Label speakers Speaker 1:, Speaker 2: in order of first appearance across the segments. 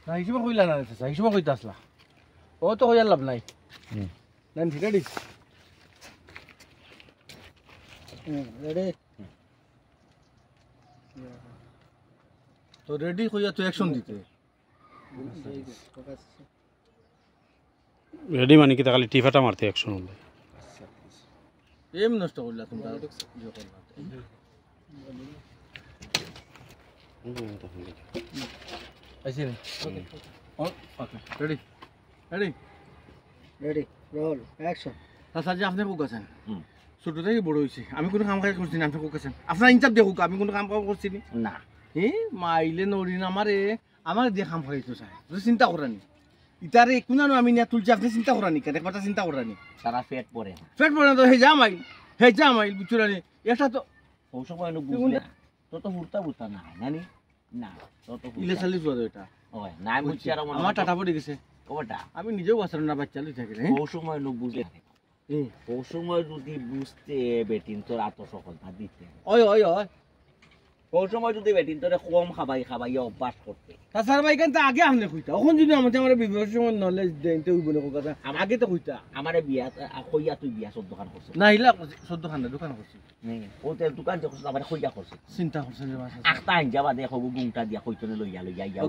Speaker 1: না হিসেবে কইলা না হিসেবে কইতে আসলা ও তো কইয়ার লাভ নাই না ঠিক আছে রেডি তো রেডি কইয়া তো অ্যাকশন দিতে
Speaker 2: রেডি মানে কি খালি টিফাটা মারতে অ্যাকশন হবে
Speaker 1: এম নষ্ট করলা তোমরা আইছে okay ready ready ready roll action আচ্ছা যে আপনি কোক আছেন ছোট থেকে বড় হইছে আমি কোনো কাম কাজ করছি না আপনি কোক আছেন আপনার ইনচাপ দেখুক আমি কোনো কাম করছি না মাইলে নড়িন আমার দিয়ে কাম করাইতো চাই চিন্তা করানি ইতারে কোনানো আমি নিয়ে তুলছি আপনি চিন্তা করানি কেন একবার চিন্তা করানি
Speaker 3: সারা পেট পড়ে
Speaker 1: না তো হে যা মাইল বুঝুরানি এটা তো
Speaker 3: ও সময় বুঝলে তো হুরতা বুঝতা না নানি না তো
Speaker 1: ইলে চালিস বড় এটা
Speaker 3: ওই নাই মুছি আর
Speaker 1: আমার টাটা পড়ে গেছে
Speaker 3: ওটা
Speaker 1: আমি নিজেও বাসর না বাচ্চা লই থাকিলে
Speaker 3: ও সময় বুঝে ও সময় যদি বুঝতে বেটিন তোর আত সফলতা দিতে
Speaker 1: ওই ওই ওই
Speaker 3: ও সময় যদি বেটিন তোরে কম খাবাই অভ্যাস করতে
Speaker 1: তাছাড়া ভাই কেন আগে আমনে কইতা এখন যদি আমার বিবাহের সময় নলেজ দেনতে হইব না কথা আগে তো কইতা
Speaker 3: আমারে বিয়া কইয়া তুই বিয়া 14 খান করছিস
Speaker 1: না হিলা 14 খান দোকান করছি
Speaker 3: ও তে দোকান যখন আমারে কইয়া করছিস
Speaker 1: চিন্তা করছেন যে মাসা
Speaker 3: আখতা আনজাবা দেখো গুমটা দিয়া কইতনে লইয়া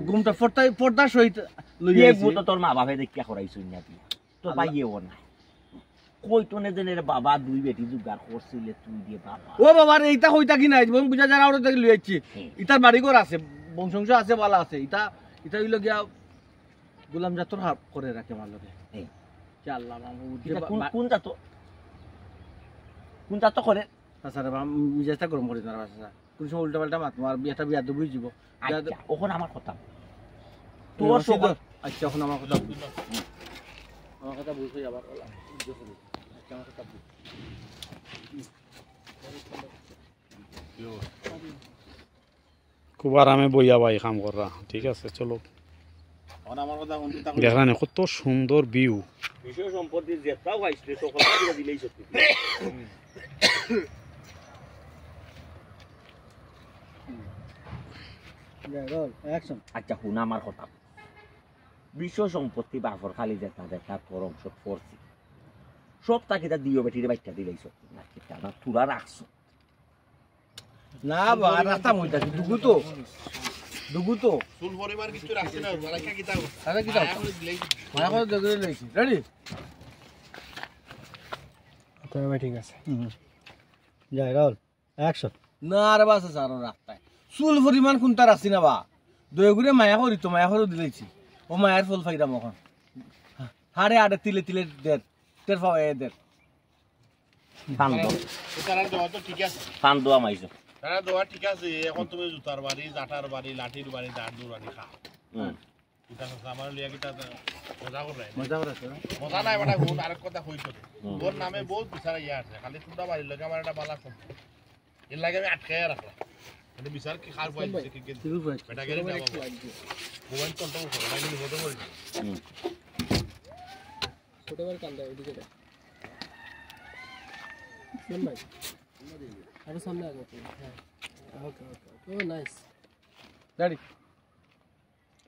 Speaker 1: গুমটা পর্দা সহিত
Speaker 3: লইয়া তো তোর মা বাপে দেখিয়া করাইছুন না তুই তো পাইয়েও না কইতনে দেনের বাবা দুই বেটি জুগার করছিলে তুই দিয়ে বাবা
Speaker 1: ও বাবা রে এইটা কইতা কি নাই বং বুঝা জানা ওরে লই আইছি ইতার বাড়ি ঘর আছে বংশংশ আছে বালা আছে ইটা হইল গিয়া গোলাম জাতর হাত করে রাখে ভালো রে কি আল্লাহ মামু
Speaker 3: কোন জাত করে
Speaker 1: তাছাড়া মিজাজটা গরম করে না বাসা কোন সময় উল্টা পাল্টা মাত মার বিয়াটা বিয়া তো বুঝিব
Speaker 3: ওখন আমার কথা তোর সব
Speaker 1: আচ্ছা এখন আমার কথা বুঝই আবার আমার কথা বুঝ
Speaker 2: খুব আরামে বইয়া ভাই কাম করা ঠিক আছে চলো দেখলেন কত সুন্দর ভিউ
Speaker 3: বিষয় সম্পত্তি যেটাও পাইছে সকলটা দিলেই সত্যি আচ্ছা শুন আমার কথা বিষয় সম্পত্তি বাপর খালি যেটা তোর অংশ পড়ছি সব তাকে দিও বেটির বাচ্চা দিলেই সত্যি না কিটা না তুরা রাখছো
Speaker 1: না বা রাস্তা মইতা কি দুগু তো
Speaker 4: ফুল পরিবার কিছু রাখছ না রাখা কি দাও
Speaker 1: আরে কি দাও মায়া করে দেখে লইছি রেডি তো ভাই ঠিক আছে যাই রোল অ্যাকশন না রে বাস স্যার রাস্তায় চুল পরিমাণ কোনটা রাখছি না বা দয়গুরে মায়া করি তো মায়া করে দিলেছি ও মায়ার ফুল ফাইরাম এখন হাড়ে আড়ে তিলে তিলে দের তের পাওয়া দের
Speaker 3: ফান্দ
Speaker 4: তারা দেওয়া তো ঠিক আছে
Speaker 3: ফান্দ আমাইছো
Speaker 4: তারা দেওয়া ঠিক আছে এখন তুমি জুতার বাড়ি জাটার বাড়ি লাঠির বাড়ি দাঁড় দৌড়ানি খা এটা আমার লিয়া কিটা মজা করে মজা নাই বড় গুণ আরেক কথা কইছো ওর নামে বহুত বিচার ইয়া আছে খালি সুদা বাড়ি লাগে আমার একটা বালা কম এর লাগে আমি আটকায় রাখলাম মানে বিচার কি খার পাইছে কি বেটা গেলে না মোবাইল কন্ট্রোল করে লাইনে বড় বড় ছোট বড় কান্দা এদিকে দে শুন ভাই আরে সামনে আগে হ্যাঁ ওকে ও নাইস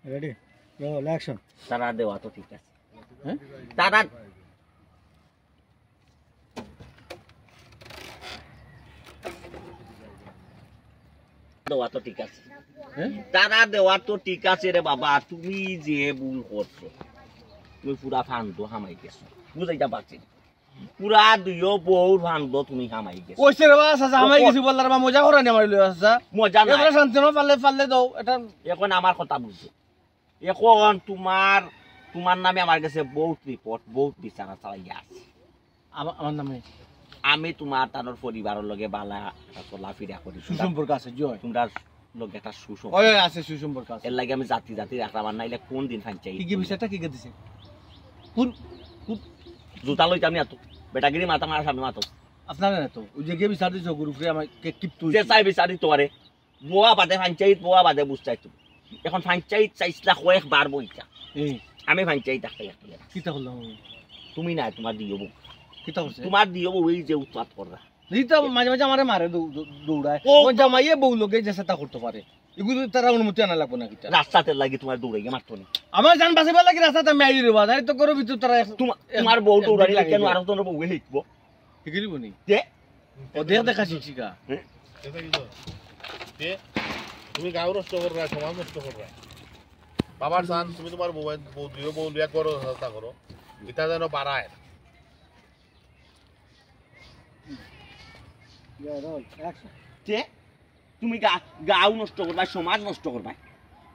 Speaker 4: রেডি রোল অ্যাকশন
Speaker 3: তারা দেওয়া তো ঠিক আছে হ্যাঁ তারা দেওয়া তো ঠিক আছে তারা দেওয়া তো ঠিক আছে রে বাবা তুমি যে ভুল করছো তুমি পুরা ফান্দ হামাই গেছো বুঝাইতে পারছি পুরা দুইও বউর ফান্দ তুমি হামাই গেছো
Speaker 1: কইছে রে বাবা সাসা হামাই গেছি বললার বা মজা করে নি আমার লই আসা
Speaker 3: মজা না
Speaker 1: এবারে শান্তি না পারলে দাও এটা
Speaker 3: এখন আমার কথা বুঝছো এখন তোমার নামে আমার কাছে বহুত রিপোর্ট বহুত বিচারা চালাইয়া আছে
Speaker 1: আমার নামে
Speaker 3: আমি তোমার তার পরিবারের লগে বালা চলাফেরা করি
Speaker 1: সুসম্পর্ক আছে জয়
Speaker 3: তোমরা লগে একটা সুসম্পর্ক
Speaker 1: ওই আছে সুসম্পর্ক আছে
Speaker 3: এর লাগে আমি জাতি রাখলাম নাইলে কোন দিন ফাঞ্চাই
Speaker 1: কি বিষয়টা কি দিছে
Speaker 3: জুতা লইতে আমি এত বেটাগিরি মাথা মারা সামনে মাতো
Speaker 1: আপনারা না তো ওই যে বিচার দিছো গুরুফরে আমাকে কিপ তুই
Speaker 3: যে চাই বিচারি তোরে বোয়া বাদে ফাঞ্চাইত বোয়া বাদে বুঝছাই তুমি এখন ফাঞ্চাইত চাইছিলা কয়েকবার বইটা আমি ফাঞ্চাইত ডাক্তার
Speaker 1: কিতা হলো
Speaker 3: তুমি না তোমার দিও বউ
Speaker 1: কিতা করছে
Speaker 3: তোমার দিও বউ এই যে উৎপাত কররা
Speaker 1: এই তো মাঝে মাঝে আমারে মারে দৌড়ায়
Speaker 3: ও।
Speaker 1: ও জামাইয়ে বউ লোকে যে সেটা করতে পারে এগুলো তারা অনুমতি আনা লাগবে না কিটা
Speaker 3: রাস্তাতে লাগি তোমার দৌড়াই মারতো না
Speaker 1: আমার জান বাঁচিবার লাগে রাস্তাতে আমি আইলি রেবা তাই তো করো ভিতর তারা
Speaker 3: তোমার বউ দৌড়াই কেন আর তোর বউ হিকবো
Speaker 1: শিখিলিব নি
Speaker 3: যে
Speaker 1: ও দেখ দেখা শিক্ষিকা
Speaker 4: এটা কি তো? তে, তুমি গাঁও নষ্ট করবা সমাজ নষ্ট করবা বাবার চান তুমি তোমার বউ লিয়া করো চেষ্টা করো এটা যেন বাড়ায়
Speaker 3: যে তুমি গাও নষ্ট করবা সমাজ নষ্ট করবা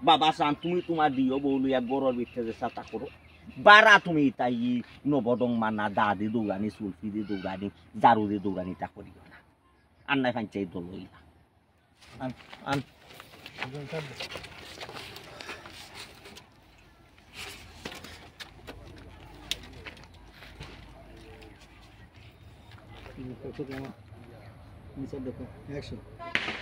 Speaker 3: বাবা চান তুমি তোমার দিও বউ লইয়া গরর বিচ্ছে যে চেষ্টা করো বারা তুমি তাই নবদং মানা দা দি দৌড়ানি সুলফি দি দৌড়ানি জারু দি দৌড়ানি তা করিও না আর নাই ফাঞ্চাই দল লইলা
Speaker 1: আন আন দেখো 100